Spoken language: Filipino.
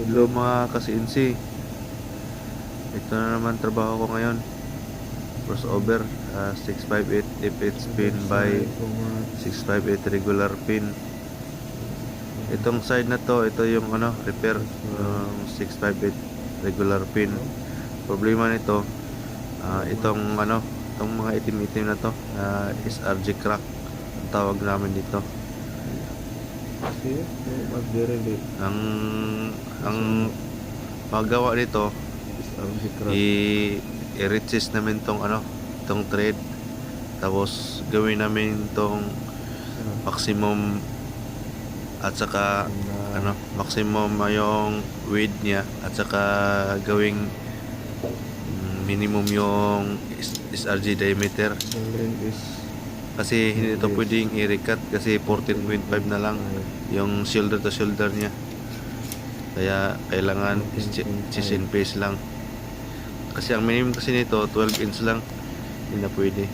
Hello mga ka-CNC, ito na naman trabaho ko ngayon. Crossover 658 FH pin by 658 regular pin. Itong side na to, ito yung repair yung 658 regular pin. Problema nito, itong mga itim-itim na to, SRG crack ang tawag namin dito. Ang magawa dito, i-resist namin tong thread, tapos gawin namin tong maximum at saka maximum yung width niya, at saka gawing minimum yung SRG diameter, kasi hindi ito pwedeng i-recut kasi 14.5 na lang yung shoulder to shoulder niya, kaya kailangan chisel pace lang, kasi ang minimum kasi nito 12 inch lang, hindi na pwede.